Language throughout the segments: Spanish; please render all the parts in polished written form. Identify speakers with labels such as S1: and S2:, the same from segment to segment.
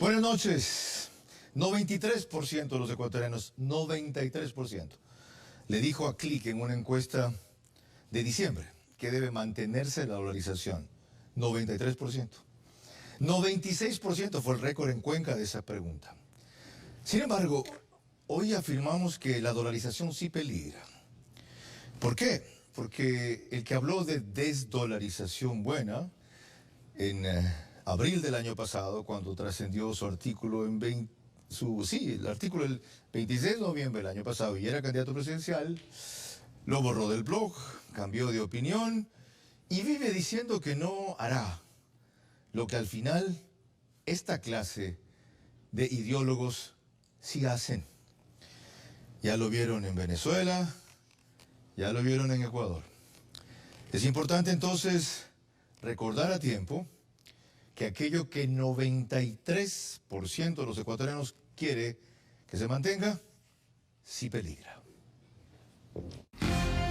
S1: Buenas noches. 93% de los ecuatorianos, 93%, le dijo a Click en una encuesta de diciembre que debe mantenerse la dolarización. 93%. 96% fue el récord en Cuenca de esa pregunta. Sin embargo, hoy afirmamos que la dolarización sí peligra. ¿Por qué? Porque el que habló de desdolarización buena en abril del año pasado, cuando trascendió su artículo el artículo del 26 de noviembre del año pasado y era candidato presidencial, lo borró del blog, cambió de opinión y vive diciendo que no hará lo que al final esta clase de ideólogos sí hacen. Ya lo vieron en Venezuela, ya lo vieron en Ecuador. Es importante entonces recordar a tiempo que aquello que 93% de los ecuatorianos quiere que se mantenga, sí peligra.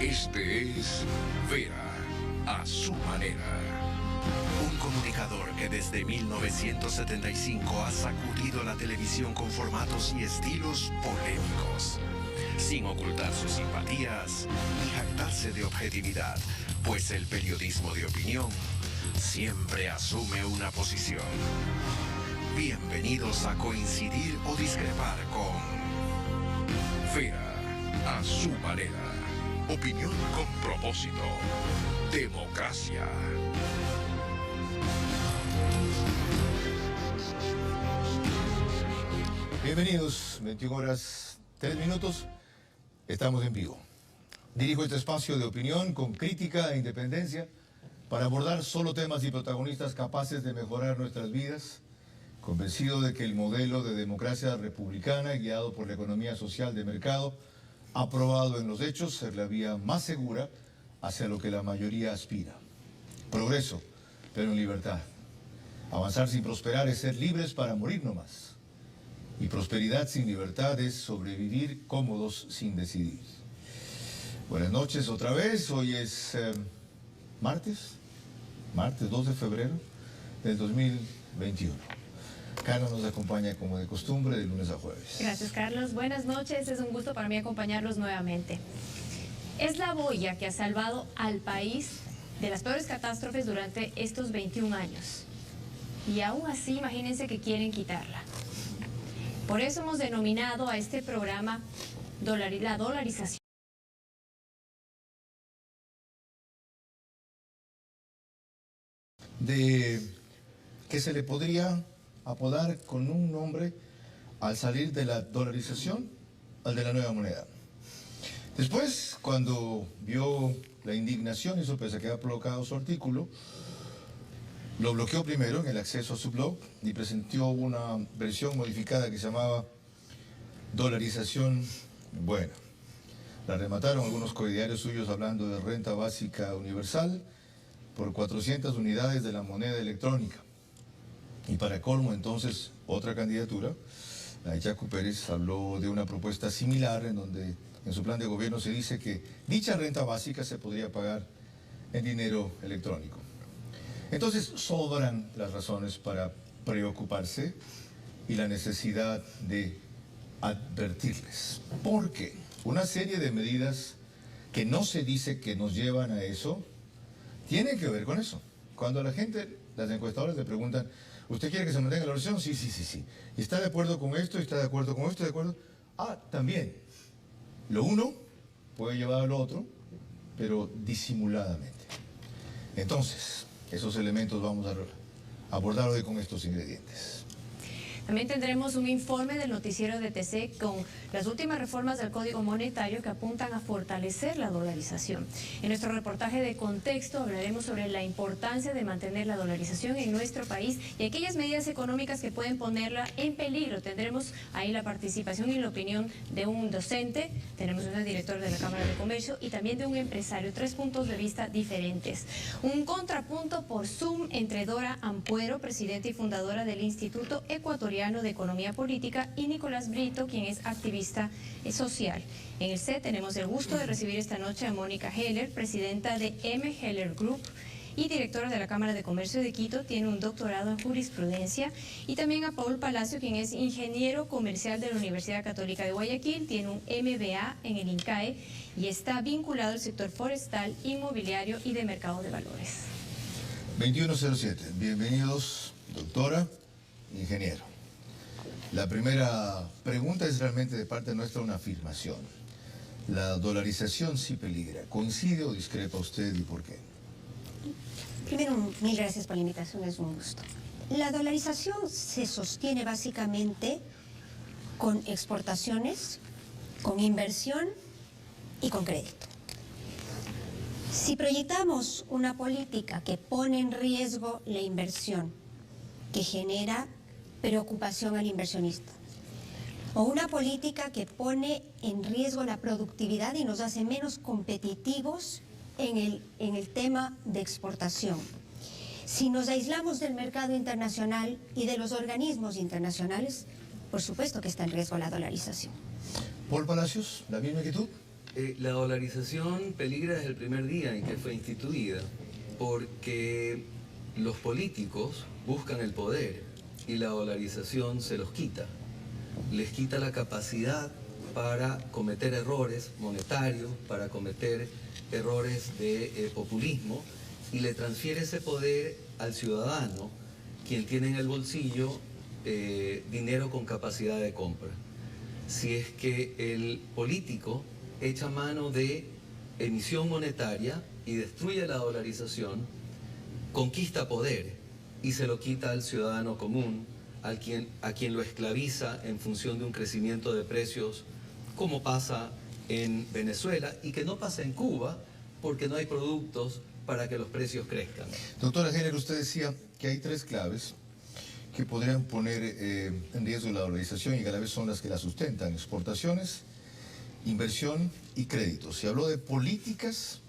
S2: Este es Vera a su manera.
S3: Un comunicador que desde 1975 ha sacudido la televisión con formatos y estilos polémicos, sin ocultar sus simpatías ni jactarse de objetividad, pues el periodismo de opinión siempre asume una posición. Bienvenidos a coincidir o discrepar con
S2: Vera a su manera. Opinión con propósito. Democracia.
S1: Bienvenidos, 21 horas 3 minutos, estamos en vivo. Dirijo este espacio de opinión con crítica e independencia para abordar solo temas y protagonistas capaces de mejorar nuestras vidas, convencido de que el modelo de democracia republicana, guiado por la economía social de mercado, ha probado en los hechos ser la vía más segura hacia lo que la mayoría aspira. Progreso, pero en libertad. Avanzar sin prosperar es ser libres para morir nomás. Y prosperidad sin libertad es sobrevivir cómodos sin decidir. Buenas noches otra vez, hoy es martes 2 de febrero del 2021. Carlos nos acompaña como de costumbre de lunes a jueves.
S4: Gracias, Carlos. Buenas noches, es un gusto para mí acompañarlos nuevamente. Es la boya que ha salvado al país de las peores catástrofes durante estos 21 años. Y aún así, imagínense que quieren quitarla. Por eso hemos denominado a este programa la dolarización.
S1: De que se le podría apodar con un nombre al salir de la dolarización al de la nueva moneda. Después, cuando vio la indignación y sorpresa que había provocado su artículo, lo bloqueó primero en el acceso a su blog y presentó una versión modificada que se llamaba dolarización buena. La remataron algunos coediarios suyos hablando de renta básica universal por 400 unidades de la moneda electrónica. Y para colmo, entonces, otra candidatura, la de Chaco Pérez, habló de una propuesta similar en donde en su plan de gobierno se dice que dicha renta básica se podría pagar en dinero electrónico. Entonces, sobran las razones para preocuparse y la necesidad de advertirles. Porque una serie de medidas que no se dice que nos llevan a eso, tienen que ver con eso. Cuando la gente, las encuestadoras le preguntan, ¿usted quiere que se mantenga la oración? Sí. ¿Y está de acuerdo con esto? ¿Está de acuerdo con esto? ¿De acuerdo? También. Lo uno puede llevar a lo otro, pero disimuladamente. Entonces, esos elementos vamos a abordar hoy con estos ingredientes.
S4: También tendremos un informe del noticiero de TC con las últimas reformas del Código Monetario que apuntan a fortalecer la dolarización. En nuestro reportaje de contexto hablaremos sobre la importancia de mantener la dolarización en nuestro país y aquellas medidas económicas que pueden ponerla en peligro. Tendremos ahí la participación y la opinión de un docente, tenemos un director de la Cámara de Comercio y también de un empresario. 3 puntos de vista diferentes. Un contrapunto por Zoom entre Dora Ampuero, presidenta y fundadora del Instituto Ecuatoriano de Economía Política, y Nicolás Brito, quien es activista social. En el set tenemos el gusto de recibir esta noche a Mónica Heller, presidenta de M. Heller Group, y directora de la Cámara de Comercio de Quito, tiene un doctorado en jurisprudencia, y también a Paul Palacio, quien es ingeniero comercial de la Universidad Católica de Guayaquil, tiene un MBA en el INCAE y está vinculado al sector forestal, inmobiliario y de mercado de valores.
S1: 2107, bienvenidos, doctora, ingeniero. La primera pregunta es realmente de parte nuestra una afirmación. ¿La dolarización sí peligra? ¿Coincide o discrepa usted y por qué?
S5: Primero, mil gracias por la invitación, es un gusto. La dolarización se sostiene básicamente con exportaciones, con inversión y con crédito. Si proyectamos una política que pone en riesgo la inversión, que genera preocupación al inversionista, o una política que pone en riesgo la productividad y nos hace menos competitivos en el tema de exportación. Si nos aislamos del mercado internacional y de los organismos internacionales, por supuesto que está en riesgo la dolarización.
S1: Paul Palacios, ¿la misma inquietud?
S6: La dolarización peligra desde el primer día en que fue instituida, porque los políticos buscan el poder y la dolarización se los quita. Les quita la capacidad para cometer errores monetarios, para cometer errores de populismo, y le transfiere ese poder al ciudadano, quien tiene en el bolsillo dinero con capacidad de compra. Si es que el político echa mano de emisión monetaria y destruye la dolarización, conquista poder y se lo quita al ciudadano común, a quien lo esclaviza en función de un crecimiento de precios, como pasa en Venezuela y que no pasa en Cuba, porque no hay productos para que los precios crezcan.
S1: Doctora Heller, usted decía que hay tres claves que podrían poner en riesgo la dolarización y cada vez son las que la sustentan: exportaciones, inversión y créditos. Se habló de políticas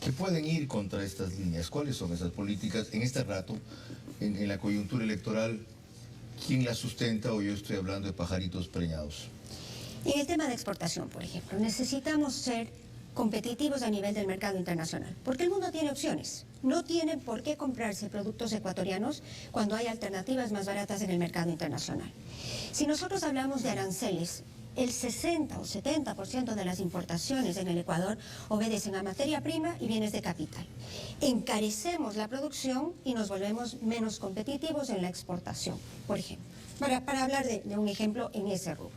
S1: que pueden ir contra estas líneas. ¿Cuáles son esas políticas en este rato, en la coyuntura electoral? ¿Quién las sustenta? O yo estoy hablando de pajaritos preñados.
S5: En el tema de exportación, por ejemplo, necesitamos ser competitivos a nivel del mercado internacional, porque el mundo tiene opciones. No tienen por qué comprarse productos ecuatorianos cuando hay alternativas más baratas en el mercado internacional. Si nosotros hablamos de aranceles, el 60 o 70% de las importaciones en el Ecuador obedecen a materia prima y bienes de capital. Encarecemos la producción y nos volvemos menos competitivos en la exportación, por ejemplo. Para hablar de un ejemplo en ese rubro.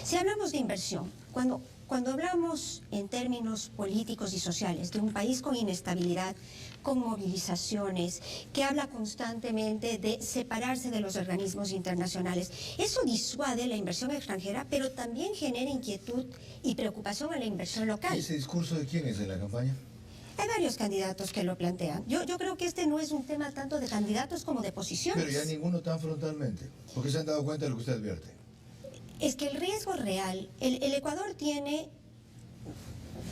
S5: Si hablamos de inversión, cuando hablamos en términos políticos y sociales de un país con inestabilidad, con movilizaciones, que habla constantemente de separarse de los organismos internacionales, eso disuade la inversión extranjera, pero también genera inquietud y preocupación a la inversión local.
S1: ¿Y ese discurso de quién es en la campaña?
S5: Hay varios candidatos que lo plantean. Yo creo que este no es un tema tanto de candidatos como de posiciones.
S1: Pero ya ninguno tan frontalmente, porque se han dado cuenta de lo que usted advierte.
S5: Es que el riesgo real, el Ecuador tiene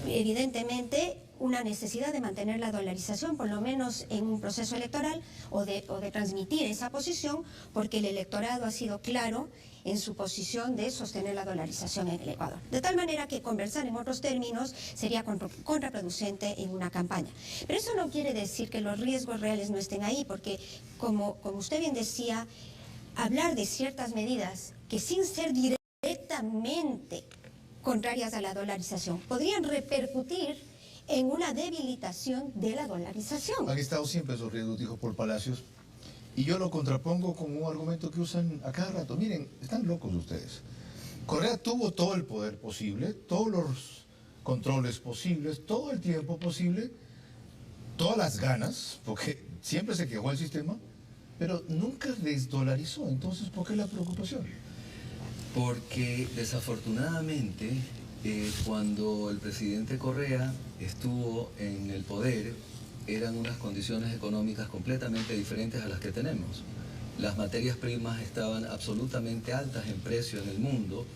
S5: evidentemente una necesidad de mantener la dolarización, por lo menos en un proceso electoral, o de transmitir esa posición, porque el electorado ha sido claro en su posición de sostener la dolarización en el Ecuador. De tal manera que conversar en otros términos sería contraproducente en una campaña. Pero eso no quiere decir que los riesgos reales no estén ahí, porque como usted bien decía, hablar de ciertas medidas que sin ser directamente contrarias a la dolarización podrían repercutir en una debilitación de la dolarización.
S1: Han estado siempre esos riesgos, dijo Paul Palacios, y yo lo contrapongo con un argumento que usan a cada rato. Miren, están locos ustedes. Correa tuvo todo el poder posible, todos los controles posibles, todo el tiempo posible, todas las ganas, porque siempre se quejó el sistema, pero nunca desdolarizó. Entonces, ¿por qué la preocupación?
S6: Porque desafortunadamente, cuando el presidente Correa estuvo en el poder, eran unas condiciones económicas completamente diferentes a las que tenemos. Las materias primas estaban absolutamente altas en precio en el mundo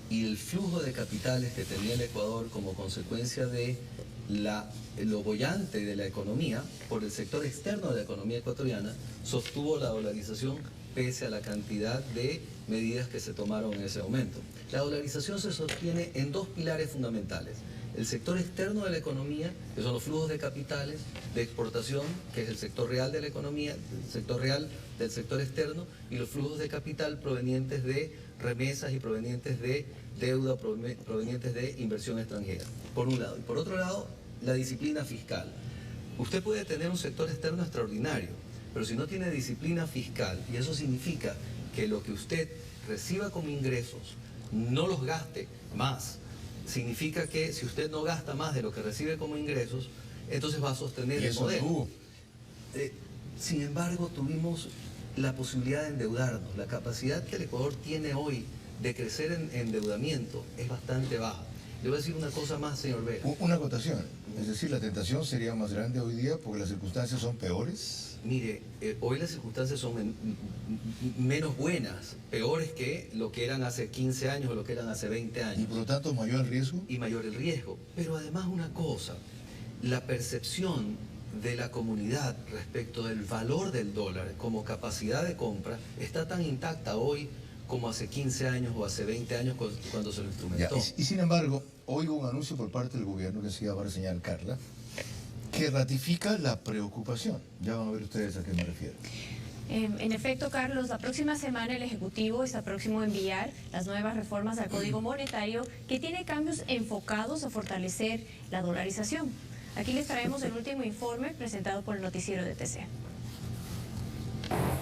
S6: y el flujo de capitales que tenía el Ecuador como consecuencia de lo boyante de la economía por el sector externo de la economía ecuatoriana sostuvo la dolarización pese a la cantidad de medidas que se tomaron en ese momento. La dolarización se sostiene en dos pilares fundamentales. el sector externo de la economía, que son los flujos de capitales, de exportación, que es el sector real de la economía, el sector real del sector externo, y los flujos de capital provenientes de remesas y provenientes de deuda, provenientes de inversión extranjera, por un lado. Y por otro lado, la disciplina fiscal. Usted puede tener un sector externo extraordinario, pero si no tiene disciplina fiscal, y eso significa que lo que usted reciba como ingresos no los gaste más, significa que si usted no gasta más de lo que recibe como ingresos, entonces va a sostener el poder. Sin embargo, tuvimos la posibilidad de endeudarnos. La capacidad que el Ecuador tiene hoy de crecer en endeudamiento es bastante baja. Le voy a decir una cosa más, señor Vera.
S1: Una acotación, es decir, la tentación sería más grande hoy día porque las circunstancias son peores.
S6: Mire, hoy las circunstancias son menos buenas, peores que lo que eran hace 15 años o lo que eran hace 20 años.
S1: Y por lo tanto mayor el riesgo.
S6: Y mayor el riesgo. Pero además una cosa, la percepción de la comunidad respecto del valor del dólar como capacidad de compra está tan intacta hoy como hace 15 años o hace 20 años cuando se lo instrumentó.
S1: Y sin embargo, hoy hubo un anuncio por parte del gobierno que se iba a reseñar Carla, que ratifica la preocupación. Ya van a ver ustedes a qué me refiero.
S4: En efecto, Carlos, la próxima semana el Ejecutivo está próximo a enviar las nuevas reformas al Código Monetario que tiene cambios enfocados a fortalecer la dolarización. Aquí les traemos el último informe presentado por el noticiero de TC.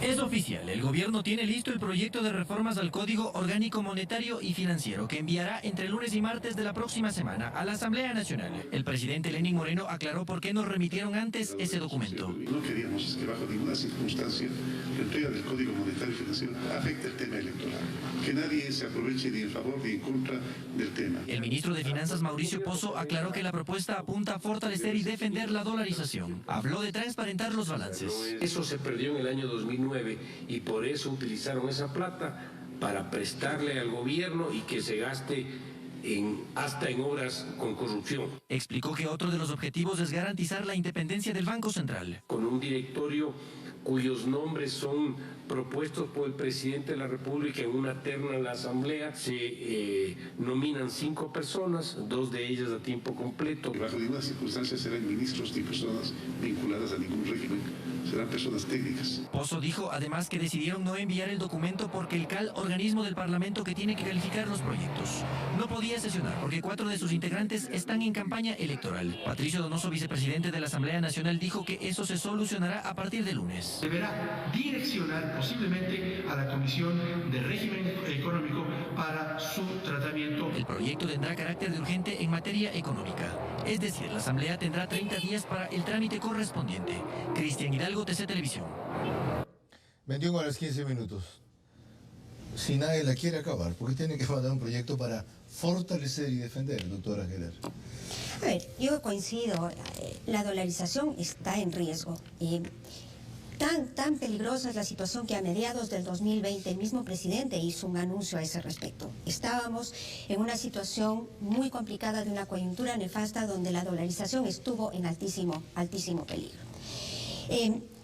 S7: Es oficial, el gobierno tiene listo el proyecto de reformas al Código Orgánico Monetario y Financiero que enviará entre lunes y martes de la próxima semana a la Asamblea Nacional. El presidente Lenín Moreno aclaró por qué nos remitieron antes ese documento.
S8: No queríamos que bajo ninguna circunstancia la entrega del Código Monetario y Financiero afecte el tema electoral. Que nadie se aproveche ni en favor ni en contra del tema.
S7: El ministro de Finanzas Mauricio Pozo aclaró que la propuesta apunta a fortalecer y defender la dolarización. Habló de transparentar los balances.
S9: Eso se perdió en el año 2009 y por eso utilizaron esa plata para prestarle al gobierno y que se gaste hasta en obras con corrupción.
S7: Explicó que otro de los objetivos es garantizar la independencia del Banco Central.
S9: Con un directorio cuyos nombres son propuestos por el presidente de la República en una terna en la Asamblea, se nominan 5 personas, 2 de ellas a tiempo completo.
S8: Que bajo ninguna circunstancia serán ministros ni personas vinculadas a ningún régimen, serán personas técnicas.
S7: Pozo dijo además que decidieron no enviar el documento porque el CAL, organismo del Parlamento que tiene que calificar los proyectos, no podía sesionar porque 4 de sus integrantes están en campaña electoral. Patricio Donoso, vicepresidente de la Asamblea Nacional, dijo que eso se solucionará a partir de lunes.
S10: Deberá direccionar posiblemente a la Comisión de Régimen Económico para su tratamiento.
S7: El proyecto tendrá carácter de urgente en materia económica. Es decir, la Asamblea tendrá 30 días para el trámite correspondiente. Cristian Hidalgo, TC Televisión.
S1: 21 horas 15 minutos. Si nadie la quiere acabar, ¿por qué tiene que mandar un proyecto para fortalecer y defender, doctora Geller?
S5: A ver, yo coincido, la dolarización está en riesgo. Tan peligrosa es la situación que a mediados del 2020 el mismo presidente hizo un anuncio a ese respecto. Estábamos en una situación muy complicada de una coyuntura nefasta donde la dolarización estuvo en altísimo peligro.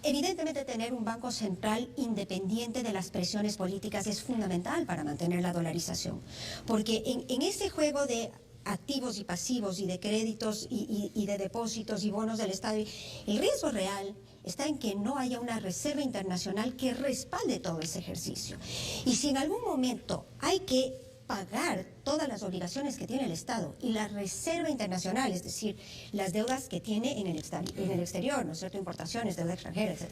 S5: Evidentemente tener un banco central independiente de las presiones políticas es fundamental para mantener la dolarización, porque en ese juego de activos y pasivos y de créditos y de depósitos y bonos del Estado, el riesgo real está en que no haya una reserva internacional que respalde todo ese ejercicio. Y si en algún momento hay que pagar todas las obligaciones que tiene el Estado y la reserva internacional, es decir, las deudas que tiene en el exterior, ¿no es cierto?, importaciones, deuda extranjera, etc.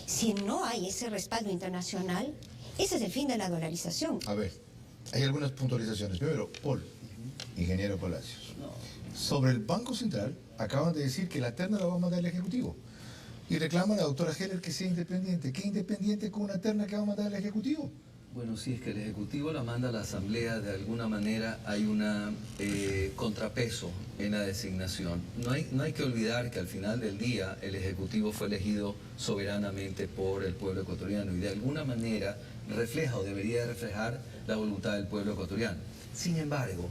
S5: Si no hay ese respaldo internacional, ese es el fin de la dolarización.
S1: A ver, hay algunas puntualizaciones. Primero, Paul, ingeniero Palacios. Sobre el Banco Central, acaban de decir que la terna la va a mandar el Ejecutivo. Y reclama a la doctora Geller que sea independiente. ¿Qué independiente con una terna que va a mandar el Ejecutivo?
S6: Bueno, si es que el Ejecutivo la manda a la Asamblea, de alguna manera hay un contrapeso en la designación. No hay que olvidar que al final del día el Ejecutivo fue elegido soberanamente por el pueblo ecuatoriano y de alguna manera refleja o debería reflejar la voluntad del pueblo ecuatoriano. Sin embargo,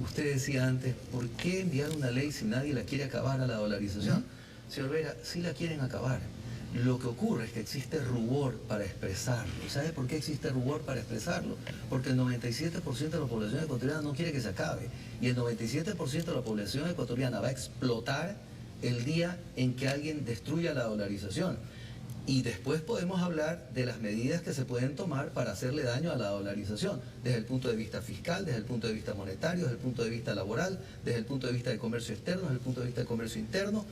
S6: usted decía antes, ¿por qué enviar una ley si nadie la quiere acabar a la dolarización? Señor Vera, sí la quieren acabar. Lo que ocurre es que existe rubor para expresarlo. ¿Sabe por qué existe rubor para expresarlo? Porque el 97% de la población ecuatoriana no quiere que se acabe. Y el 97% de la población ecuatoriana va a explotar el día en que alguien destruya la dolarización. Y después podemos hablar de las medidas que se pueden tomar para hacerle daño a la dolarización, desde el punto de vista fiscal, desde el punto de vista monetario, desde el punto de vista laboral, desde el punto de vista de comercio externo, desde el punto de vista de comercio interno,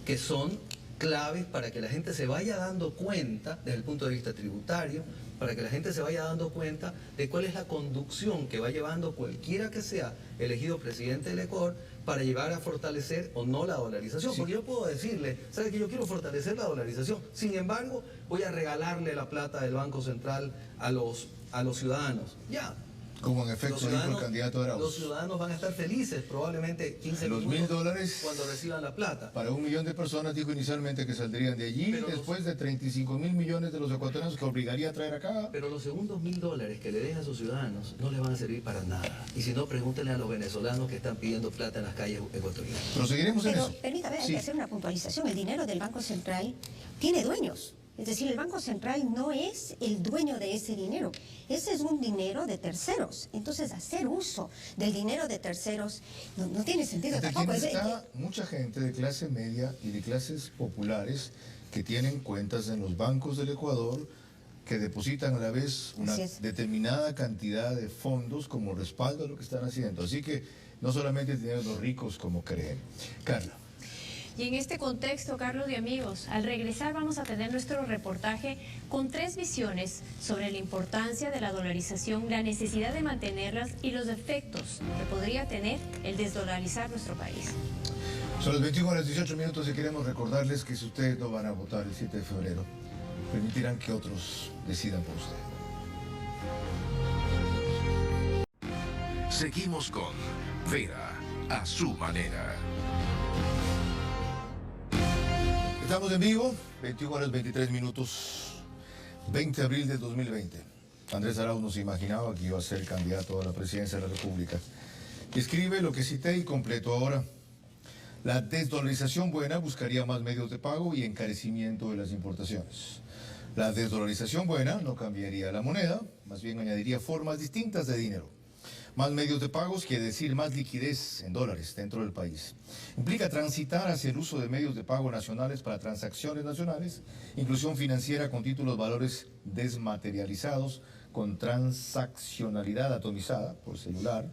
S6: que son claves para que la gente se vaya dando cuenta, desde el punto de vista tributario, para que la gente se vaya dando cuenta de cuál es la conducción que va llevando cualquiera que sea elegido presidente del Ecuador para llevar a fortalecer o no la dolarización. Sí. Porque yo puedo decirle, ¿sabe que yo quiero fortalecer la dolarización? Sin embargo, voy a regalarle la plata del Banco Central a los ciudadanos. Ya.
S1: Como en efecto dijo el candidato Arauz.
S6: Los ciudadanos van a estar felices, probablemente 15
S1: los $1.000
S6: cuando reciban la plata.
S1: Para 1 millón de personas dijo inicialmente que saldrían de allí, pero después de 35.000 millones de los ecuatorianos que obligaría a traer acá.
S6: Pero los segundos $1.000 que le den a sus ciudadanos no les van a servir para nada. Y si no, pregúntenle a los venezolanos que están pidiendo plata en las calles ecuatorianas.
S1: Proseguiremos en eso.
S5: Pero permítame, hay que hacer una puntualización. El dinero del Banco Central tiene dueños. Es decir, el Banco Central no es el dueño de ese dinero. Ese es un dinero de terceros. Entonces, hacer uso del dinero de terceros no tiene sentido tampoco.
S1: Está mucha gente de clase media y de clases populares que tienen cuentas en los bancos del Ecuador, que depositan a la vez una determinada cantidad de fondos como respaldo a lo que están haciendo. Así que no solamente tienen los ricos como creen. Carla.
S4: Y en este contexto, Carlos y amigos, al regresar vamos a tener nuestro reportaje con 3 visiones sobre la importancia de la dolarización, la necesidad de mantenerlas y los efectos que podría tener el desdolarizar nuestro país.
S1: Son las 21:18 y queremos recordarles que si ustedes no van a votar el 7 de febrero, permitirán que otros decidan por usted.
S2: Seguimos con Vera a su manera.
S1: Estamos en vivo, 21:23, 20 de abril de 2020. Andrés Arauz no se imaginaba que iba a ser candidato a la presidencia de la República. Escribe lo que cité y completo ahora. La desdolarización buena buscaría más medios de pago y encarecimiento de las importaciones. La desdolarización buena no cambiaría la moneda, más bien añadiría formas distintas de dinero. Más medios de pagos quiere decir más liquidez en dólares dentro del país. Implica transitar hacia el uso de medios de pago nacionales para transacciones nacionales, inclusión financiera con títulos valores desmaterializados, con transaccionalidad atomizada por celular,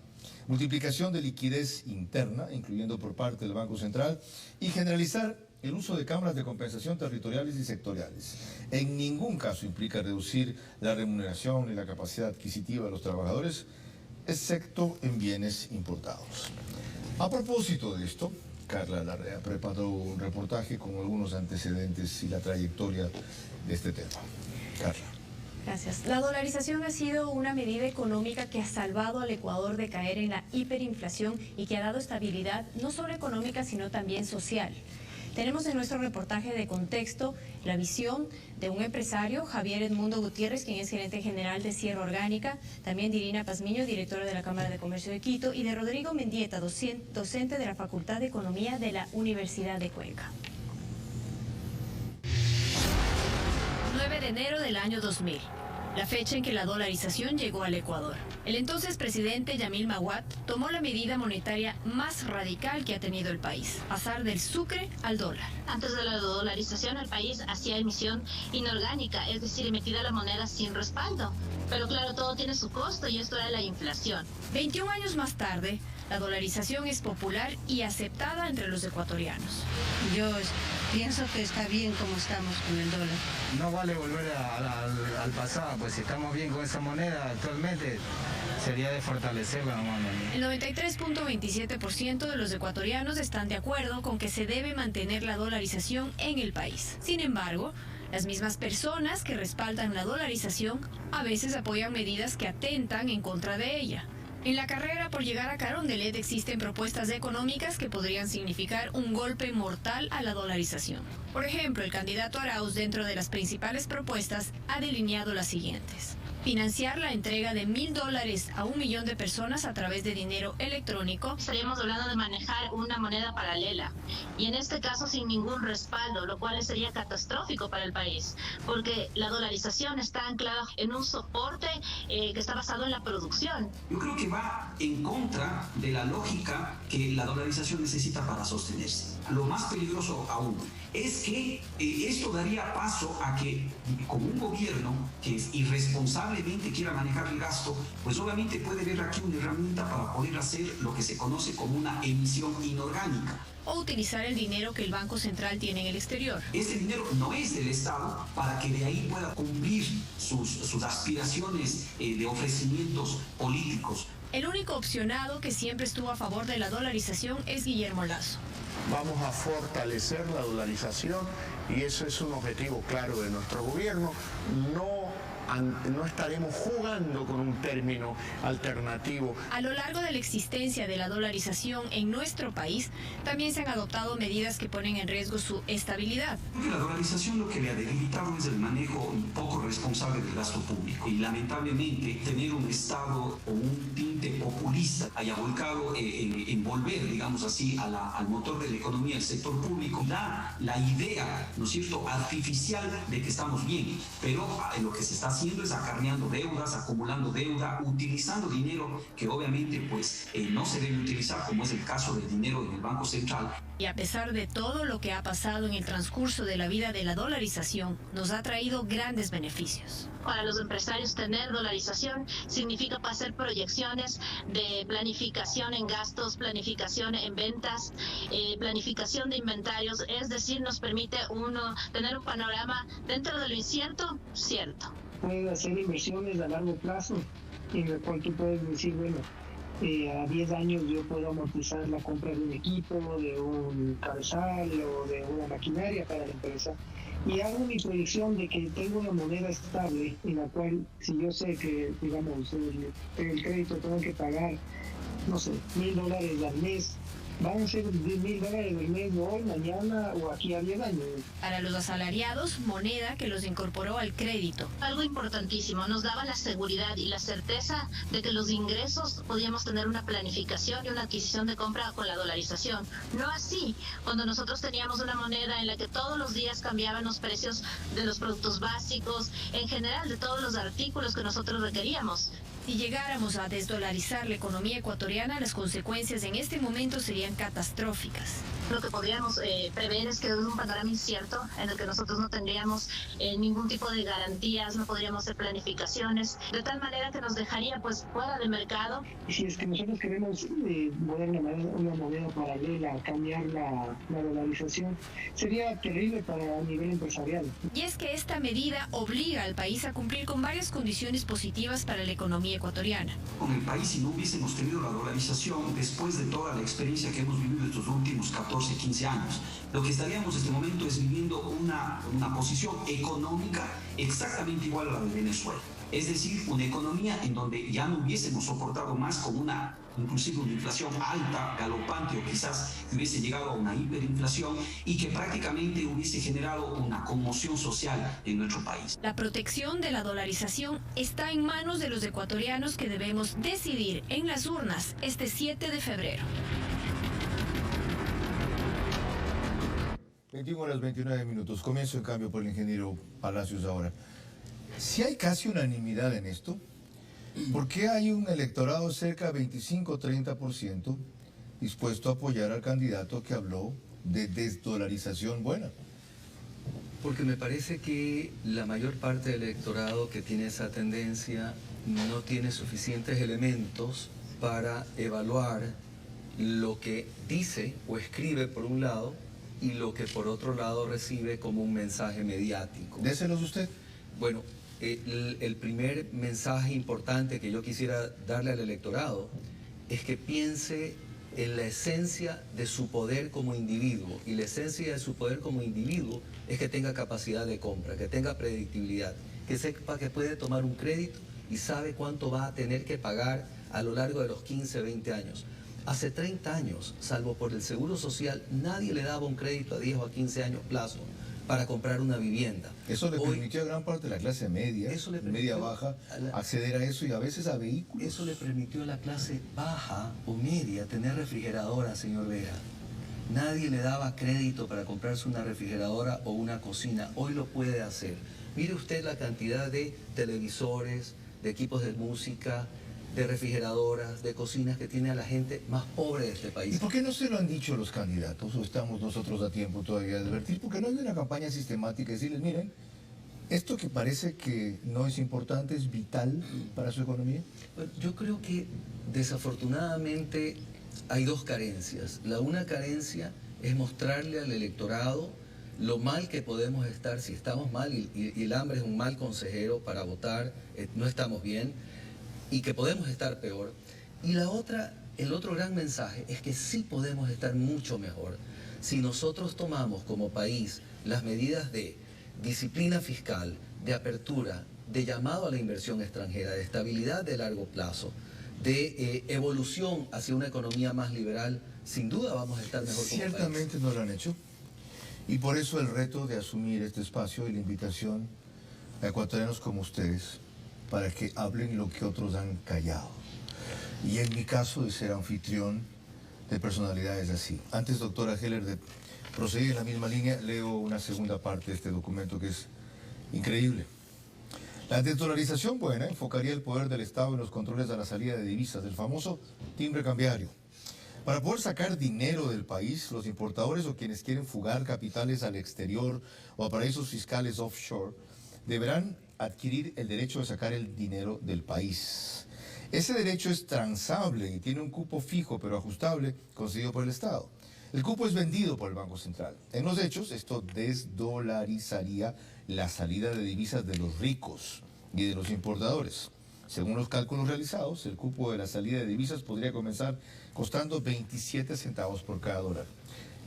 S1: multiplicación de liquidez interna, incluyendo por parte del Banco Central, y generalizar el uso de cámaras de compensación territoriales y sectoriales. En ningún caso implica reducir la remuneración ni la capacidad adquisitiva de los trabajadores, excepto en bienes importados. A propósito de esto, Carla Larrea preparó un reportaje con algunos antecedentes y la trayectoria de este tema. Carla.
S4: Gracias. La dolarización ha sido una medida económica que ha salvado al Ecuador de caer en la hiperinflación y que ha dado estabilidad no solo económica, sino también social. Tenemos en nuestro reportaje de contexto la visión de un empresario, Javier Edmundo Gutiérrez, quien es gerente general de Sierra Orgánica, también de Irina Pazmiño, directora de la Cámara de Comercio de Quito, y de Rodrigo Mendieta, docente de la Facultad de Economía de la Universidad de Cuenca. 9 de enero del año 2000. La fecha en que la dolarización llegó al Ecuador. El entonces presidente Yamil Maguad tomó la medida monetaria más radical que ha tenido el país, pasar del sucre al dólar.
S11: Antes de la dolarización el país hacía emisión inorgánica, es decir, emitía la moneda sin respaldo. Pero claro, todo tiene su costo y esto era la inflación.
S4: 21 años más tarde, la dolarización es popular y aceptada entre los ecuatorianos.
S12: Yo pienso que está bien como estamos con el dólar.
S13: No vale volver al pasado, pues si estamos bien con esa moneda actualmente, sería de fortalecerla normalmente.
S4: El 93.27% de los ecuatorianos están de acuerdo con que se debe mantener la dolarización en el país. Sin embargo, las mismas personas que respaldan la dolarización a veces apoyan medidas que atentan en contra de ella. En la carrera por llegar a Carondelet existen propuestas económicas que podrían significar un golpe mortal a la dolarización. Por ejemplo, el candidato Arauz, dentro de las principales propuestas, ha delineado las siguientes. Financiar la entrega de $1.000 a 1 millón de personas a través de dinero electrónico.
S11: Estaríamos hablando de manejar una moneda paralela y en este caso sin ningún respaldo, lo cual sería catastrófico para el país, porque la dolarización está anclada en un soporte que está basado en la producción.
S14: Yo creo que va en contra de la lógica que la dolarización necesita para sostenerse. Lo más peligroso aún es que esto daría paso a que, como un gobierno que irresponsablemente quiera manejar el gasto, pues obviamente puede ver aquí una herramienta para poder hacer lo que se conoce como una emisión inorgánica.
S4: O utilizar el dinero que el Banco Central tiene en el exterior.
S14: Este dinero no es del Estado para que de ahí pueda cumplir sus aspiraciones de ofrecimientos políticos.
S4: El único opcionado que siempre estuvo a favor de la dolarización es Guillermo Lasso.
S15: Vamos a fortalecer la dolarización y eso es un objetivo claro de nuestro gobierno. No estaremos jugando con un término alternativo.
S4: A lo largo de la existencia de la dolarización en nuestro país, también se han adoptado medidas que ponen en riesgo su estabilidad.
S14: La dolarización lo que le ha debilitado es el manejo poco responsable del gasto público y lamentablemente tener un Estado o un tinte populista haya volcado en volver, digamos así, al motor de la economía, el sector público, da la idea, ¿no es cierto?, artificial de que estamos bien, pero lo que se está haciendo es acarreando deudas, acumulando deuda, utilizando dinero que obviamente pues no se debe utilizar, como es el caso del dinero en el Banco Central.
S4: Y a pesar de todo lo que ha pasado en el transcurso de la vida de la dolarización, nos ha traído grandes beneficios.
S11: Para los empresarios tener dolarización significa hacer proyecciones de planificación en gastos, planificación en ventas, planificación de inventarios, es decir, nos permite tener un panorama dentro de lo incierto, cierto.
S16: Puedes hacer inversiones a largo plazo en el cual tú puedes decir, bueno, a 10 años yo puedo amortizar la compra de un equipo, de un cabezal o de una maquinaria para la empresa. Y hago mi proyección de que tengo una moneda estable en la cual, si yo sé que, digamos, el crédito tengo que pagar, no sé, $1.000 al mes, van a ser $10.000 al mes de hoy, mañana o aquí a 10 años.
S4: Para los asalariados, moneda que los incorporó al crédito.
S11: Algo importantísimo, nos daba la seguridad y la certeza de que los ingresos podíamos tener una planificación y una adquisición de compra con la dolarización. No así, cuando nosotros teníamos una moneda en la que todos los días cambiaban los precios de los productos básicos, en general de todos los artículos que nosotros requeríamos.
S4: Si llegáramos a desdolarizar la economía ecuatoriana, las consecuencias en este momento serían catastróficas.
S11: Lo que podríamos prever es que es un panorama incierto en el que nosotros no tendríamos ningún tipo de garantías, no podríamos hacer planificaciones, de tal manera que nos dejaría pues fuera de mercado.
S16: Y si es que nosotros queremos poner una moneda paralela, cambiar la dolarización, sería terrible para el nivel empresarial.
S4: Y es que esta medida obliga al país a cumplir con varias condiciones positivas para la economía ecuatoriana.
S14: Con el país, si no hubiésemos tenido la dolarización, después de toda la experiencia que hemos vivido estos últimos 14, 15 años, lo que estaríamos en este momento es viviendo una posición económica exactamente igual a la de Venezuela. Es decir, una economía en donde ya no hubiésemos soportado más con inclusive una inflación alta, galopante, o quizás hubiese llegado a una hiperinflación y que prácticamente hubiese generado una conmoción social en nuestro país.
S4: La protección de la dolarización está en manos de los ecuatorianos, que debemos decidir en las urnas este 7 de febrero.
S1: 21:29. Comienzo en cambio por el ingeniero Palacios ahora. Si hay casi unanimidad en esto, ¿por qué hay un electorado cerca de 25-30% dispuesto a apoyar al candidato que habló de desdolarización buena?
S6: Porque me parece que la mayor parte del electorado que tiene esa tendencia no tiene suficientes elementos para evaluar lo que dice o escribe por un lado y lo que por otro lado recibe como un mensaje mediático.
S1: Déselos usted.
S6: Bueno, el primer mensaje importante que yo quisiera darle al electorado es que piense en la esencia de su poder como individuo, y la esencia de su poder como individuo es que tenga capacidad de compra, que tenga predictibilidad, que sepa que puede tomar un crédito y sabe cuánto va a tener que pagar a lo largo de los 15, 20 años. Hace 30 años, salvo por el Seguro Social, nadie le daba un crédito a 10 o a 15 años plazo. para comprar una vivienda.
S1: Eso le permitió a gran parte de la clase media, media baja, acceder a eso y a veces a vehículos.
S6: Eso le permitió a la clase baja o media tener refrigeradora, señor Vera. Nadie le daba crédito para comprarse una refrigeradora o una cocina. Hoy lo puede hacer. Mire usted la cantidad de televisores, de equipos de música, de refrigeradoras, de cocinas que tiene a la gente más pobre de este país.
S1: ¿Y por qué no se lo han dicho los candidatos? ¿O estamos nosotros a tiempo todavía de advertir? Porque no hay una campaña sistemática de decirles, miren, esto que parece que no es importante es vital para su economía.
S6: Bueno, yo creo que desafortunadamente hay dos carencias. La una carencia es mostrarle al electorado lo mal que podemos estar si estamos mal, y el hambre es un mal consejero para votar, no estamos bien, y que podemos estar peor. Y la otra, el otro gran mensaje es que sí podemos estar mucho mejor si nosotros tomamos como país las medidas de disciplina fiscal, de apertura, de llamado a la inversión extranjera, de estabilidad de largo plazo, de evolución hacia una economía más liberal. Sin duda vamos a estar mejor como país.
S1: Ciertamente no lo han hecho. Y por eso el reto de asumir este espacio y la invitación a ecuatorianos como ustedes para que hablen lo que otros han callado. Y en mi caso de ser anfitrión de personalidades así. Antes, doctora Heller, de proseguir en la misma línea, leo una segunda parte de este documento que es increíble. La desdolarización buena enfocaría el poder del Estado en los controles de la salida de divisas, del famoso timbre cambiario. Para poder sacar dinero del país, los importadores o quienes quieren fugar capitales al exterior o a paraísos fiscales offshore deberán adquirir el derecho de sacar el dinero del país. Ese derecho es transable y tiene un cupo fijo pero ajustable concedido por el Estado. El cupo es vendido por el Banco Central. En los hechos, esto desdolarizaría la salida de divisas de los ricos y de los importadores. Según los cálculos realizados, el cupo de la salida de divisas podría comenzar costando 27 centavos por cada dólar.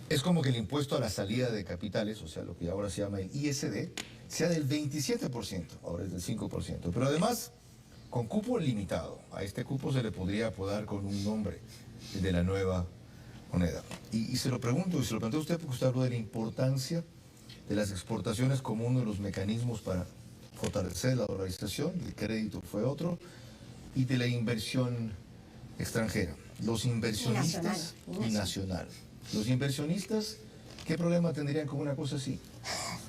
S1: Es como que el impuesto a la salida de capitales, o sea, lo que ahora se llama el ISD, sea del 27%, ahora es del 5%. Pero además, con cupo limitado. A este cupo se le podría apodar con un nombre, el de la nueva moneda. Y se lo pregunto, y se lo planteo a usted porque usted habló de la importancia de las exportaciones como uno de los mecanismos para fortalecer la dolarización, el crédito fue otro, y de la inversión extranjera. Los inversionistas y nacional. Los inversionistas, ¿qué problema tendrían con una cosa así?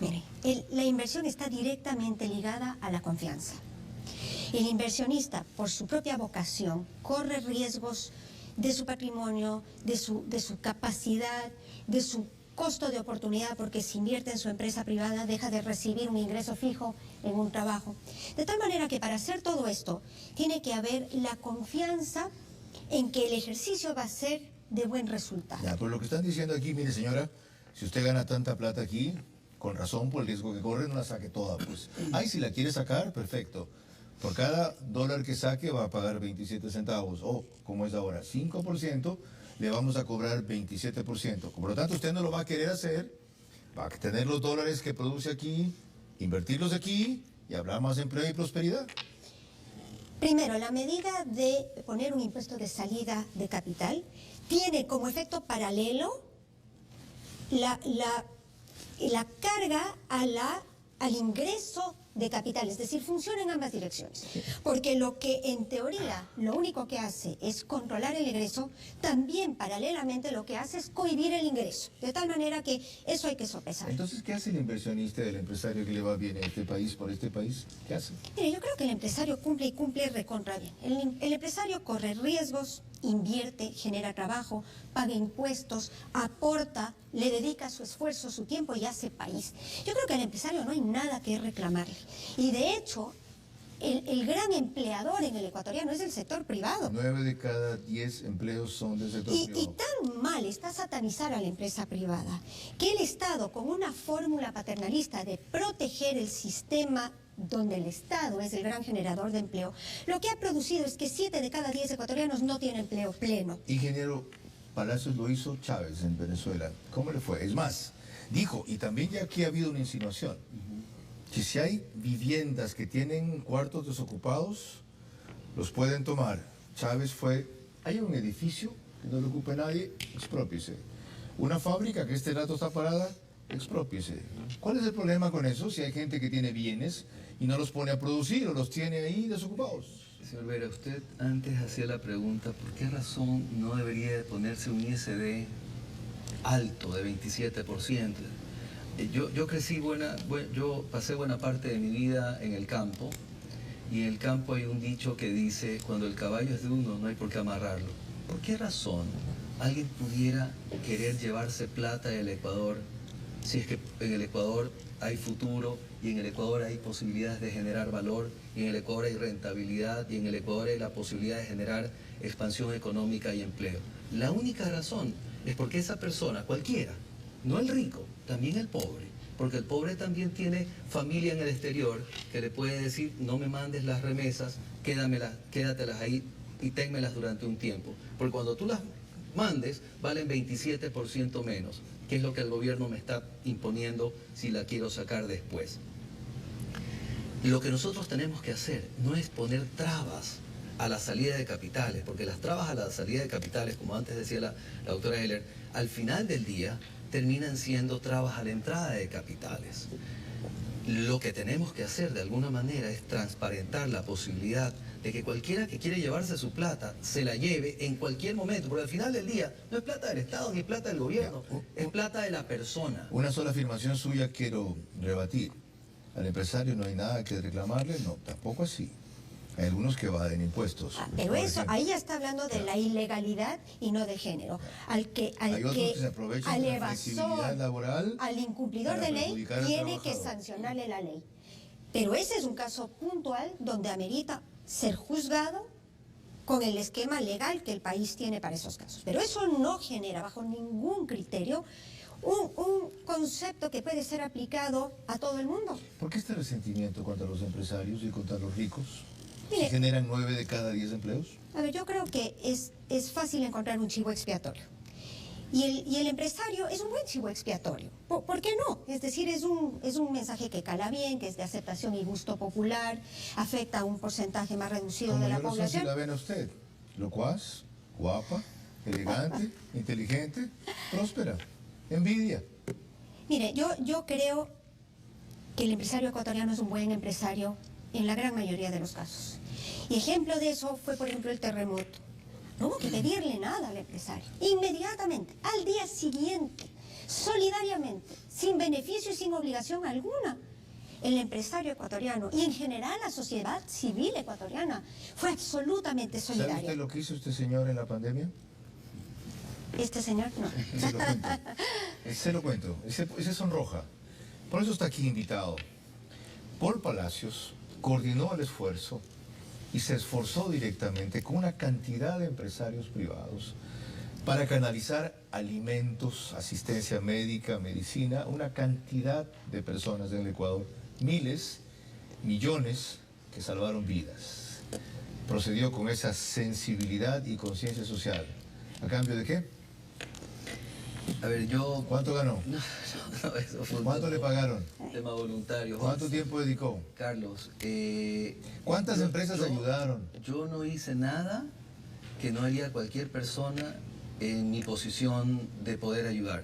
S5: Mire, la inversión está directamente ligada a la confianza. El inversionista, por su propia vocación, corre riesgos de su patrimonio, de su capacidad, de su costo de oportunidad, porque si invierte en su empresa privada deja de recibir un ingreso fijo en un trabajo. De tal manera que para hacer todo esto tiene que haber la confianza en que el ejercicio va a ser de buen resultado.
S1: Ya, pero lo que están diciendo aquí, mire señora, si usted gana tanta plata aquí, con razón por el riesgo que corre, no la saque toda, pues. Ay, si la quiere sacar, perfecto. Por cada dólar que saque va a pagar 27 centavos. O, como es ahora, 5%, le vamos a cobrar 27%. Por lo tanto, usted no lo va a querer hacer, va a tener los dólares que produce aquí, invertirlos aquí y habrá más empleo y prosperidad.
S5: Primero, la medida de poner un impuesto de salida de capital tiene como efecto paralelo la carga al ingreso de capital, es decir, funciona en ambas direcciones. Porque lo que en teoría lo único que hace es controlar el ingreso, también paralelamente lo que hace es cohibir el ingreso. De tal manera que eso hay que sopesar.
S1: Entonces, ¿qué hace el inversionista y el empresario que le va bien en este país, por este país? ¿Qué hace?
S5: Mire, yo creo que el empresario cumple y cumple recontra bien. El empresario corre riesgos, invierte, genera trabajo, paga impuestos, aporta, le dedica su esfuerzo, su tiempo y hace país. Yo creo que al empresario no hay nada que reclamarle. Y de hecho, el gran empleador en el ecuatoriano es el sector privado.
S1: 9 de cada 10 empleos son del sector privado.
S5: Y tan mal está satanizar a la empresa privada que el Estado, con una fórmula paternalista de proteger el sistema donde el Estado es el gran generador de empleo, lo que ha producido es que 7 de cada 10 ecuatorianos no tienen empleo pleno.
S1: Ingeniero, Palacios lo hizo Chávez en Venezuela. ¿Cómo le fue? Es más, dijo, y también ya aquí ha habido una insinuación, que si hay viviendas que tienen cuartos desocupados, los pueden tomar. Chávez fue, hay un edificio que no lo ocupe nadie, expropiese. Una fábrica que este rato está parada, exprópiese. ¿Cuál es el problema con eso si hay gente que tiene bienes y no los pone a producir o los tiene ahí desocupados?
S6: Señor Vera, usted antes hacía la pregunta, ¿por qué razón no debería ponerse un ISD alto de 27%? Yo yo pasé buena parte de mi vida en el campo, y en el campo hay un dicho que dice, cuando el caballo es de uno no hay por qué amarrarlo. ¿Por qué razón alguien pudiera querer llevarse plata del Ecuador si es que en el Ecuador hay futuro, y en el Ecuador hay posibilidades de generar valor, y en el Ecuador hay rentabilidad, y en el Ecuador hay la posibilidad de generar expansión económica y empleo? La única razón es porque esa persona, cualquiera, no el rico, también el pobre, porque el pobre también tiene familia en el exterior que le puede decir, no me mandes las remesas, quédatelas ahí y ténmelas durante un tiempo, porque cuando tú las mandes valen 27% menos, que es lo que el gobierno me está imponiendo si la quiero sacar después. Lo que nosotros tenemos que hacer no es poner trabas a la salida de capitales, porque las trabas a la salida de capitales, como antes decía la doctora Heller, al final del día terminan siendo trabas a la entrada de capitales. Lo que tenemos que hacer de alguna manera es transparentar la posibilidad de que cualquiera que quiere llevarse su plata se la lleve en cualquier momento, porque al final del día no es plata del Estado ni plata del gobierno, es plata de la persona.
S1: Una sola afirmación suya quiero rebatir. Al empresario no hay nada que reclamarle, no, tampoco así. Hay algunos que evaden impuestos.
S5: Pero eso, ahí ya está hablando de la ilegalidad y no de género. Hay otros que se aprovechan de la flexibilidad laboral, al incumplidor de ley, tiene que sancionarle la ley. Pero ese es un caso puntual donde amerita ser juzgado con el esquema legal que el país tiene para esos casos. Pero eso no genera bajo ningún criterio un concepto que puede ser aplicado a todo el mundo.
S1: ¿Por qué este resentimiento contra los empresarios y contra los ricos?
S5: Mire,
S1: ¿Se generan 9 de cada 10 empleos?
S5: A ver, yo creo que es fácil encontrar un chivo expiatorio. Y el empresario es un buen chivo expiatorio. ¿Por qué no? Es decir, es un mensaje que cala bien, que es de aceptación y gusto popular, afecta a un porcentaje más reducido de la población.
S1: No sé si la ven a usted. Locuaz, guapa, elegante, inteligente, próspera. Envidia.
S5: Mire, yo creo que el empresario ecuatoriano es un buen empresario en la gran mayoría de los casos. Y ejemplo de eso fue, por ejemplo, el terremoto. No hubo que pedirle nada al empresario. Inmediatamente, al día siguiente, solidariamente, sin beneficio y sin obligación alguna, el empresario ecuatoriano y en general la sociedad civil ecuatoriana fue absolutamente solidaria.
S1: ¿Sabe usted lo que hizo este señor en la pandemia?
S5: Este señor no.
S1: Se lo cuento. Ese sonroja. Por eso está aquí invitado. Paul Palacios coordinó el esfuerzo y se esforzó directamente con una cantidad de empresarios privados para canalizar alimentos, asistencia médica, medicina, una cantidad de personas en el Ecuador, miles, millones que salvaron vidas. Procedió con esa sensibilidad y conciencia social. ¿A cambio de qué?
S6: A ver,
S1: ¿Cuánto ganó?
S6: Eso fue
S1: ¿Cuánto le pagaron?
S6: Tema voluntario.
S1: ¿Cuánto tiempo dedicó?
S6: Carlos,
S1: ¿cuántas empresas ayudaron?
S6: Yo no hice nada que no haría cualquier persona en mi posición de poder ayudar.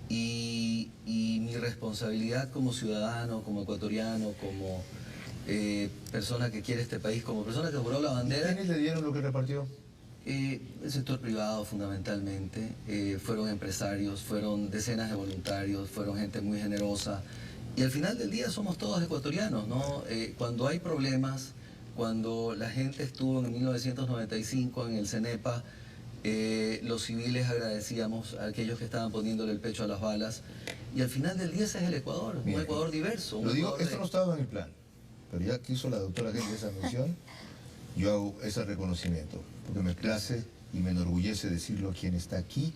S6: Y mi responsabilidad como ciudadano, como ecuatoriano, como persona que quiere este país, como persona que juró la bandera...
S1: ¿Quiénes le dieron lo que repartió?
S6: El sector privado fundamentalmente, fueron empresarios, fueron decenas de voluntarios, fueron gente muy generosa, y al final del día somos todos ecuatorianos, ¿no? Cuando hay problemas, cuando la gente estuvo en 1995 en el CENEPA, los civiles agradecíamos a aquellos que estaban poniéndole el pecho a las balas, y al final del día ese es el Ecuador, un Ecuador diverso.
S1: Lo digo, esto no estaba en el plan, pero ya que hizo la doctora Heller esa mención, yo hago ese reconocimiento, porque me place y me enorgullece decirlo a quien está aquí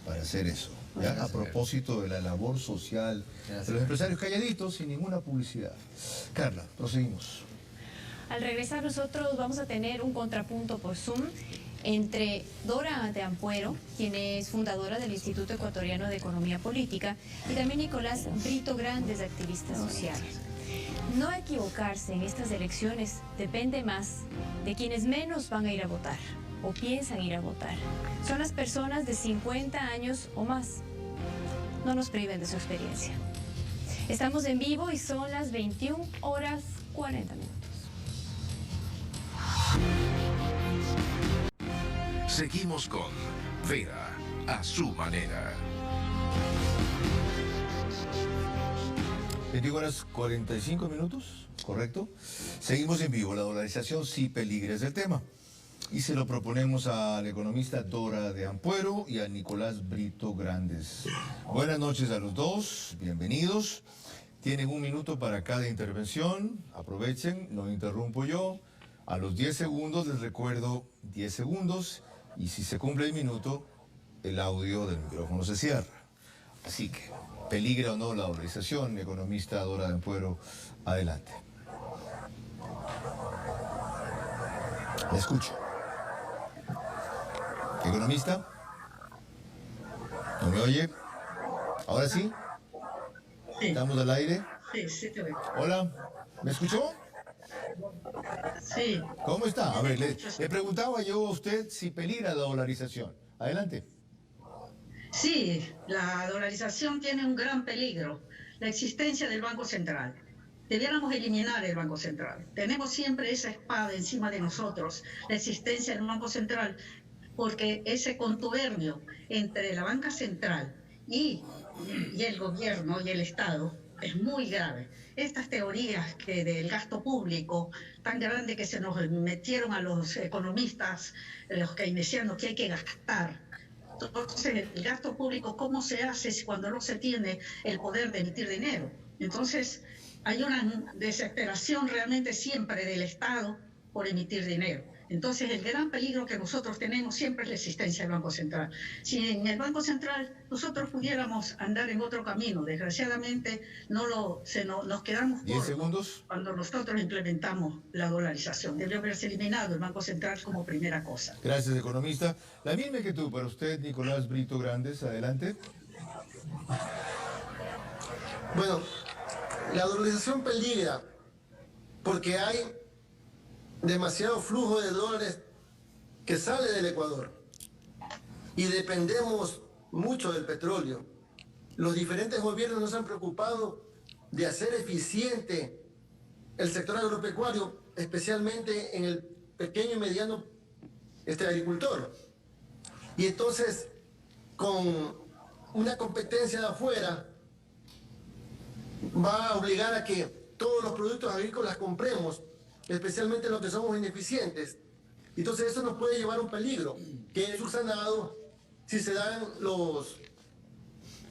S1: para hacer eso. ¿Ya? A propósito de la labor social de los empresarios calladitos, sin ninguna publicidad. Carla, proseguimos.
S4: Al regresar nosotros vamos a tener un contrapunto por Zoom entre Dora de Ampuero, quien es fundadora del Instituto Ecuatoriano de Economía Política, y también Nicolás Brito Grandes, activista social. No equivocarse en estas elecciones depende más de quienes menos van a ir a votar o piensan ir a votar. Son las personas de 50 años o más. no nos priven de su experiencia. Estamos en vivo y son las 21:40.
S2: Seguimos con Vera a su manera.
S1: 21:45, ¿correcto? Seguimos en vivo. La dolarización sí peligra es el tema. Y se lo proponemos al economista Dora de Ampuero y a Nicolás Brito Grandes. Buenas noches a los dos, bienvenidos. Tienen 1 minuto para cada intervención. Aprovechen, no interrumpo yo. A los 10 segundos les recuerdo 10 segundos. Y si se cumple el minuto, el audio del micrófono se cierra. Así que, ¿peligra o no la dolarización? Economista Dora de Ampuero, adelante. La escucho. ¿Economista? ¿No me oye? ¿Ahora sí?
S17: Sí.
S1: ¿Estamos al aire?
S17: Sí, sí te oigo.
S1: Hola, ¿me escuchó?
S17: Sí.
S1: ¿Cómo está? A ver, le preguntaba yo a usted si peligra la dolarización. Adelante.
S17: Sí, la dolarización tiene un gran peligro, la existencia del Banco Central. Debiéramos eliminar el Banco Central. Tenemos siempre esa espada encima de nosotros, la existencia del Banco Central, porque ese contubernio entre la banca central y el gobierno y el Estado es muy grave. Estas teorías que del gasto público tan grande que se nos metieron a los economistas, los keynesianos, que hay que gastar. Entonces, el gasto público, ¿cómo se hace cuando no se tiene el poder de emitir dinero? Entonces, hay una desesperación realmente siempre del Estado por emitir dinero. Entonces, el gran peligro que nosotros tenemos siempre es la existencia del Banco Central. Si en el Banco Central nosotros pudiéramos andar en otro camino, desgraciadamente nos quedamos
S1: 10 segundos.
S17: Cuando nosotros implementamos la dolarización. Debió haberse eliminado el Banco Central como primera cosa.
S1: Gracias, economista. La misma inquietud para usted, Nicolás Brito Grandes, adelante.
S18: Bueno, la dolarización peligra porque hay demasiado flujo de dólares que sale del Ecuador y dependemos mucho del petróleo. Los diferentes gobiernos nos han preocupado de hacer eficiente el sector agropecuario, especialmente en el pequeño y mediano agricultor. Y entonces, con una competencia de afuera, va a obligar a que todos los productos agrícolas compremos, especialmente los que somos ineficientes. Entonces eso nos puede llevar a un peligro, que es subsanado si se dan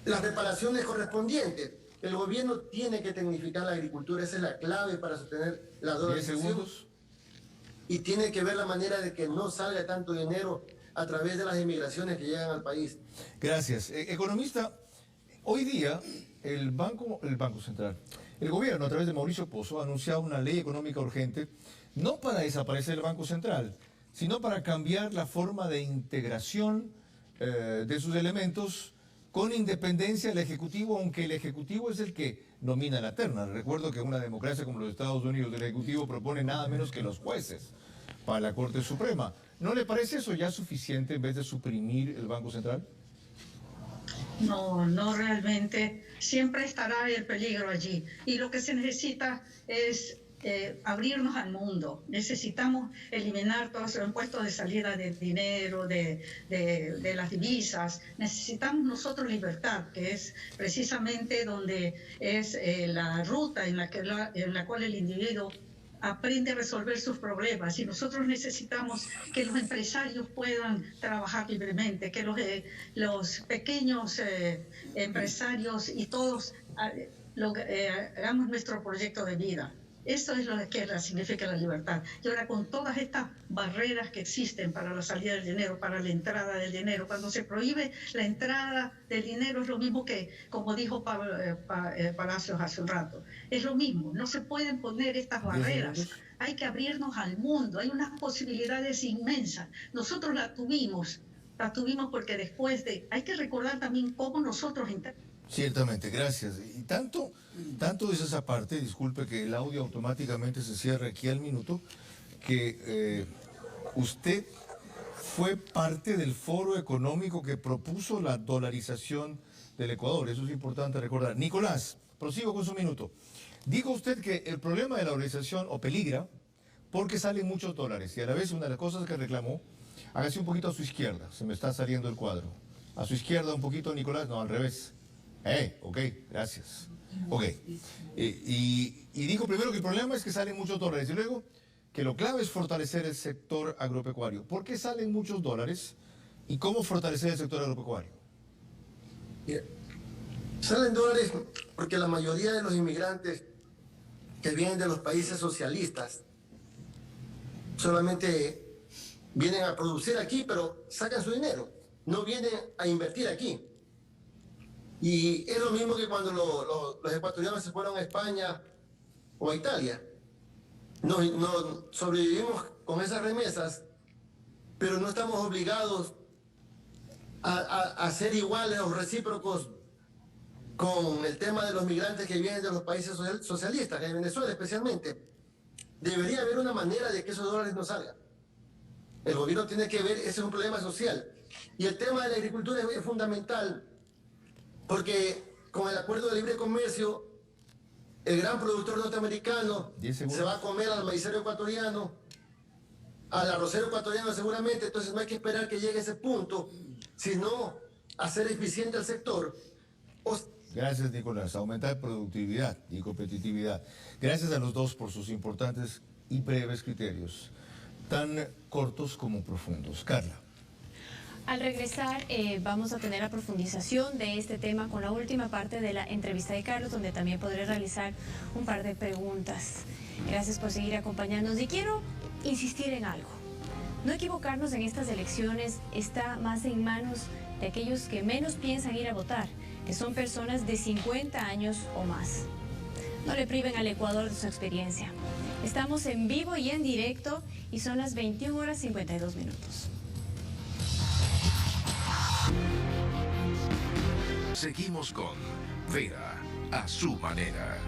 S18: las reparaciones correspondientes. El gobierno tiene que tecnificar la agricultura, esa es la clave para sostener la dolarización.
S1: 10 segundos.
S18: Y tiene que ver la manera de que no salga tanto dinero a través de las inmigraciones que llegan al país.
S1: Gracias. Economista, hoy día el Banco Central, el gobierno a través de Mauricio Pozo ha anunciado una ley económica urgente, no para desaparecer el Banco Central, sino para cambiar la forma de integración de sus elementos con independencia del Ejecutivo, aunque el Ejecutivo es el que nomina la terna. Recuerdo que en una democracia como los Estados Unidos, el Ejecutivo propone nada menos que los jueces para la Corte Suprema. ¿No le parece eso ya suficiente en vez de suprimir el Banco Central?
S17: No, no realmente. Siempre estará el peligro allí. Y lo que se necesita es abrirnos al mundo. Necesitamos eliminar todos los impuestos de salida del dinero, de las divisas. Necesitamos nosotros libertad, que es precisamente donde es la ruta en la cual el individuo aprende a resolver sus problemas, y nosotros necesitamos que los empresarios puedan trabajar libremente, que los pequeños empresarios y todos hagamos nuestro proyecto de vida. Eso es lo que significa la libertad. Y ahora, con todas estas barreras que existen para la salida del dinero, para la entrada del dinero, cuando se prohíbe la entrada del dinero, es lo mismo que, como dijo Palacios hace un rato, es lo mismo. No se pueden poner estas barreras. Hay que abrirnos al mundo. Hay unas posibilidades inmensas. Nosotros las tuvimos porque después hay que recordar también cómo nosotros...
S1: Ciertamente, gracias. Y tanto es esa parte, disculpe que el audio automáticamente se cierre aquí al minuto, que usted fue parte del foro económico que propuso la dolarización del Ecuador, eso es importante recordar. Nicolás, prosigo con su minuto. Dijo usted que el problema de la dolarización o peligra porque salen muchos dólares y a la vez una de las cosas que reclamó, hágase un poquito a su izquierda, se me está saliendo el cuadro. A su izquierda un poquito, Nicolás, no, al revés. Ok, gracias. Ok. Y dijo primero que el problema es que salen muchos dólares y luego que lo clave es fortalecer el sector agropecuario. ¿Por qué salen muchos dólares y cómo fortalecer el sector agropecuario?
S18: Mira, salen dólares porque la mayoría de los inmigrantes que vienen de los países socialistas solamente vienen a producir aquí, pero sacan su dinero, no vienen a invertir aquí. Y es lo mismo que cuando los ecuatorianos se fueron a España o a Italia. Nos sobrevivimos con esas remesas, pero no estamos obligados a ser iguales o recíprocos con el tema de los migrantes que vienen de los países socialistas, de Venezuela especialmente. Debería haber una manera de que esos dólares no salgan. El gobierno tiene que ver, ese es un problema social. Y el tema de la agricultura es fundamental, porque con el acuerdo de libre comercio, el gran productor norteamericano se va a comer al maicero ecuatoriano, al arrocero ecuatoriano seguramente, entonces no hay que esperar que llegue a ese punto, sino hacer eficiente el sector.
S1: Gracias, Nicolás. Aumentar productividad y competitividad. Gracias a los dos por sus importantes y breves criterios, tan cortos como profundos. Carla.
S4: Al regresar vamos a tener la profundización de este tema con la última parte de la entrevista de Carlos, donde también podré realizar un par de preguntas. Gracias por seguir acompañándonos y quiero insistir en algo. No equivocarnos en estas elecciones está más en manos de aquellos que menos piensan ir a votar, que son personas de 50 años o más. No le priven al Ecuador de su experiencia. Estamos en vivo y en directo y son las 21:52.
S2: Seguimos con Vera a su manera.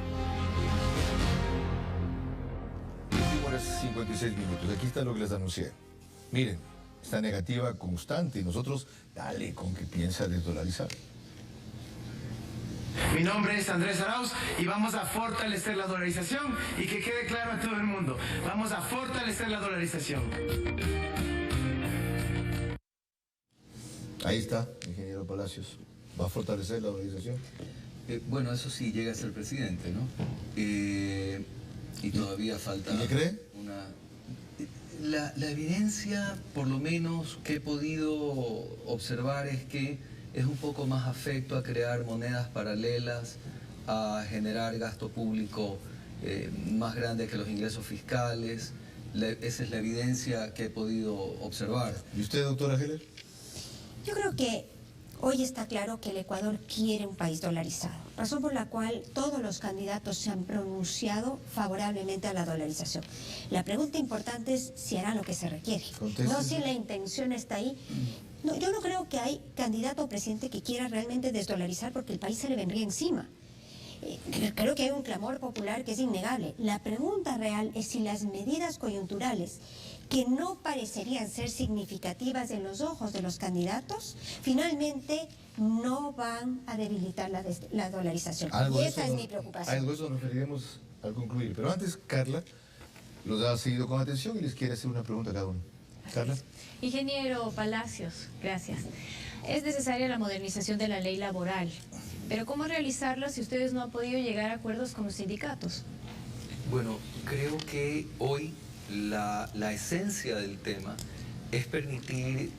S1: 21:56. Aquí está lo que les anuncié. Miren, esta negativa constante y nosotros, dale con que piensa desdolarizar.
S19: Mi nombre es Andrés Arauz y vamos a fortalecer la dolarización y que quede claro a todo el mundo, vamos a fortalecer la dolarización.
S1: Ahí está, ingeniero Palacios. ¿Va a fortalecer la dolarización?
S6: Bueno, eso sí, llega a ser presidente, ¿no? Y todavía falta...
S1: ¿Y qué cree?
S6: La evidencia, por lo menos, que he podido observar es que es un poco más afecto a crear monedas paralelas, a generar gasto público más grande que los ingresos fiscales. Esa es la evidencia que he podido observar.
S1: ¿Y usted, doctora Heller?
S5: Yo creo que hoy está claro que el Ecuador quiere un país dolarizado, razón por la cual todos los candidatos se han pronunciado favorablemente a la dolarización. La pregunta importante es si harán lo que se requiere, no si la intención está ahí. No, yo no creo que hay candidato o presidente que quiera realmente desdolarizar porque el país se le vendría encima. Creo que hay un clamor popular que es innegable. La pregunta real es si las medidas coyunturales que no parecerían ser significativas en los ojos de los candidatos, finalmente no van a debilitar la dolarización. Y esa es mi preocupación.
S1: Algo de eso nos referiremos al concluir. Pero antes, Carla los ha seguido con atención y les quiere hacer una pregunta a cada uno. Carla.
S4: Ingeniero Palacios, gracias. Es necesaria la modernización de la ley laboral, pero ¿cómo realizarla si ustedes no han podido llegar a acuerdos con los sindicatos?
S6: Bueno, creo que hoy la esencia del tema es permitir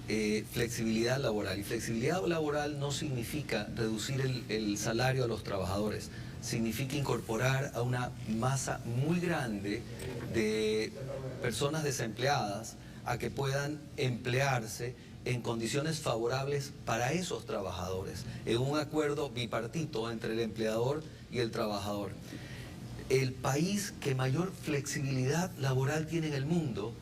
S6: flexibilidad laboral. Y flexibilidad laboral no significa reducir el salario a los trabajadores, significa incorporar a una masa muy grande de personas desempleadas a que puedan emplearse en condiciones favorables para esos trabajadores, en un acuerdo bipartito entre el empleador y el trabajador. El país que mayor flexibilidad laboral tiene en el mundo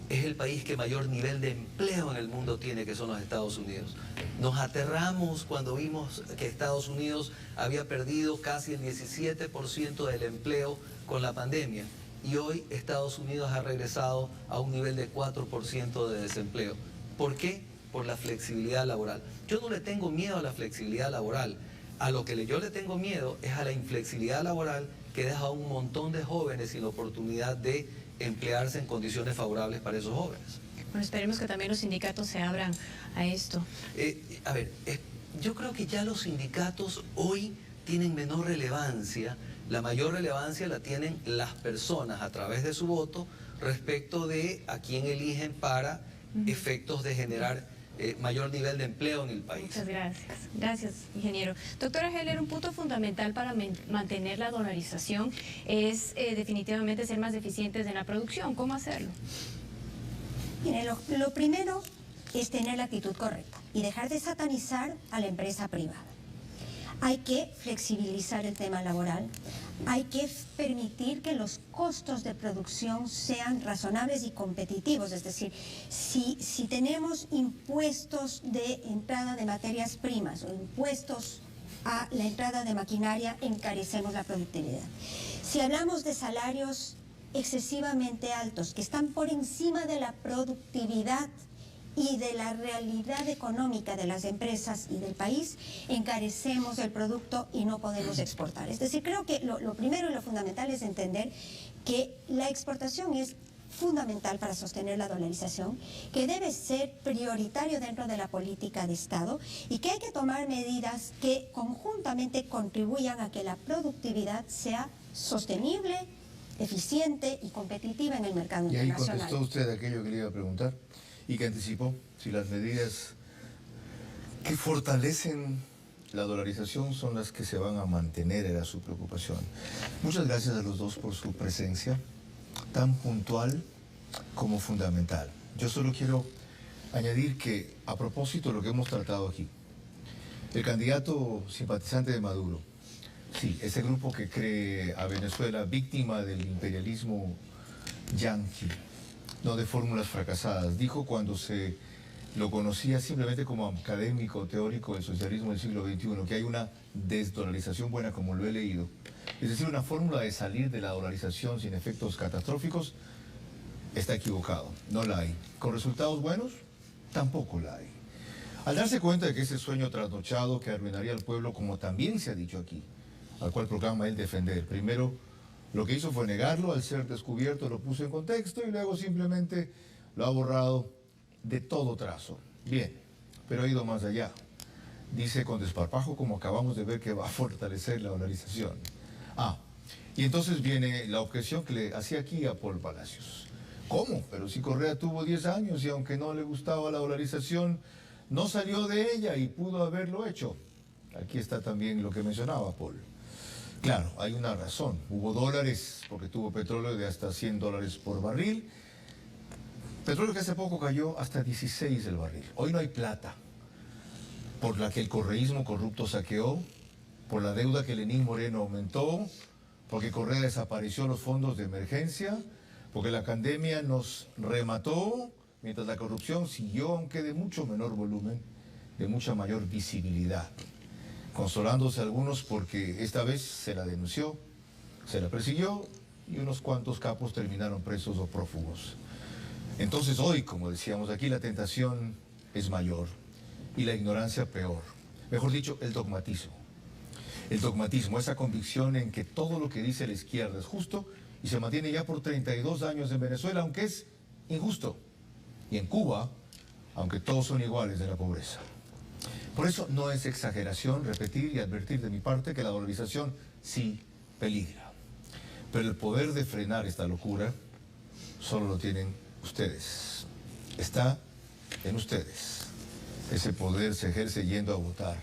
S6: es el país que mayor nivel de empleo en el mundo tiene, que son los Estados Unidos. Nos aterramos cuando vimos que Estados Unidos había perdido casi el 17% del empleo con la pandemia. Y hoy Estados Unidos ha regresado a un nivel de 4% de desempleo. ¿Por qué? Por la flexibilidad laboral. Yo no le tengo miedo a la flexibilidad laboral. A lo que yo le tengo miedo es a la inflexibilidad laboral que deja a un montón de jóvenes sin la oportunidad de emplearse en condiciones favorables para esos jóvenes.
S4: Bueno, esperemos que también los sindicatos se abran a esto.
S6: Yo creo que ya los sindicatos hoy tienen menor relevancia. La mayor relevancia la tienen las personas a través de su voto respecto de a quién eligen para efectos de generar mayor nivel de empleo en el país.
S4: Muchas gracias. Gracias, ingeniero. Doctora Heller, un punto fundamental para mantener la dolarización es definitivamente ser más eficientes en la producción. ¿Cómo hacerlo?
S5: Mire, lo primero es tener la actitud correcta y dejar de satanizar a la empresa privada. Hay que flexibilizar el tema laboral, hay que permitir que los costos de producción sean razonables y competitivos, es decir, si tenemos impuestos de entrada de materias primas o impuestos a la entrada de maquinaria, encarecemos la productividad. Si hablamos de salarios excesivamente altos, que están por encima de la productividad y de la realidad económica de las empresas y del país, encarecemos el producto y no podemos exportar. Es decir, creo que lo primero y lo fundamental es entender que la exportación es fundamental para sostener la dolarización, que debe ser prioritario dentro de la política de Estado y que hay que tomar medidas que conjuntamente contribuyan a que la productividad sea sostenible, eficiente y competitiva en el mercado internacional.
S1: Y ahí contestó usted aquello que le iba a preguntar y que anticipó, si las medidas que fortalecen la dolarización son las que se van a mantener, era su preocupación. Muchas gracias a los dos por su presencia, tan puntual como fundamental. Yo solo quiero añadir que, a propósito de lo que hemos tratado aquí, el candidato simpatizante de Maduro, sí, ese grupo que cree a Venezuela víctima del imperialismo yanqui, no de fórmulas fracasadas, dijo cuando se lo conocía simplemente como académico teórico del socialismo del siglo XXI, que hay una desdolarización buena, como lo he leído, es decir, una fórmula de salir de la dolarización sin efectos catastróficos, está equivocado, no la hay. ¿Con resultados buenos? Tampoco la hay. Al darse cuenta de que ese sueño trasnochado que arruinaría al pueblo, como también se ha dicho aquí, al cual proclama él defender, primero lo que hizo fue negarlo, al ser descubierto lo puso en contexto y luego simplemente lo ha borrado de todo trazo. Bien, pero ha ido más allá. Dice con desparpajo, como acabamos de ver, que va a fortalecer la dolarización. Y entonces viene la objeción que le hacía aquí a Paul Palacios. ¿Cómo? Pero si Correa tuvo 10 años y aunque no le gustaba la dolarización, no salió de ella y pudo haberlo hecho. Aquí está también lo que mencionaba Paul. Claro, hay una razón. Hubo dólares porque tuvo petróleo de hasta $100 por barril. Petróleo que hace poco cayó hasta 16 el barril. Hoy no hay plata, por la que el correísmo corrupto saqueó, por la deuda que Lenín Moreno aumentó, porque Correa desapareció los fondos de emergencia, porque la pandemia nos remató, mientras la corrupción siguió, aunque de mucho menor volumen, de mucha mayor visibilidad. Consolándose algunos porque esta vez se la denunció, se la persiguió y unos cuantos capos terminaron presos o prófugos. Entonces hoy, como decíamos aquí, la tentación es mayor y la ignorancia peor. Mejor dicho, el dogmatismo. El dogmatismo, esa convicción en que todo lo que dice la izquierda es justo y se mantiene ya por 32 años en Venezuela, aunque es injusto. Y en Cuba, aunque todos son iguales de la pobreza. Por eso no es exageración repetir y advertir de mi parte que la dolarización sí peligra. Pero el poder de frenar esta locura solo lo tienen ustedes. Está en ustedes. Ese poder se ejerce yendo a votar.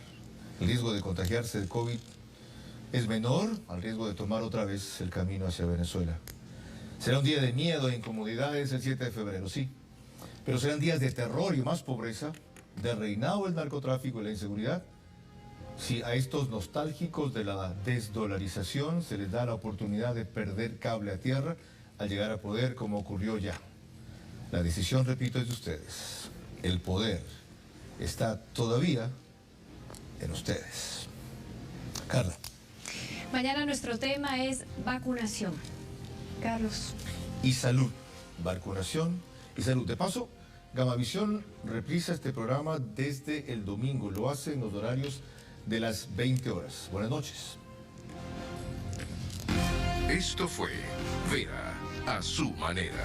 S1: El riesgo de contagiarse de COVID es menor al riesgo de tomar otra vez el camino hacia Venezuela. Será un día de miedo e incomodidades el 7 de febrero, sí. Pero serán días de terror y más pobreza, de reinado del narcotráfico y la inseguridad, si a estos nostálgicos de la desdolarización se les da la oportunidad de perder cable a tierra al llegar a poder, como ocurrió ya. La decisión, repito, es de ustedes. El poder está todavía en ustedes. Carla.
S4: Mañana nuestro tema es vacunación. Carlos.
S1: Y salud. Vacunación y salud. De paso, Gamavisión reprisa este programa desde el domingo. Lo hace en los horarios de las 20 horas. Buenas noches.
S2: Esto fue Vera a su manera.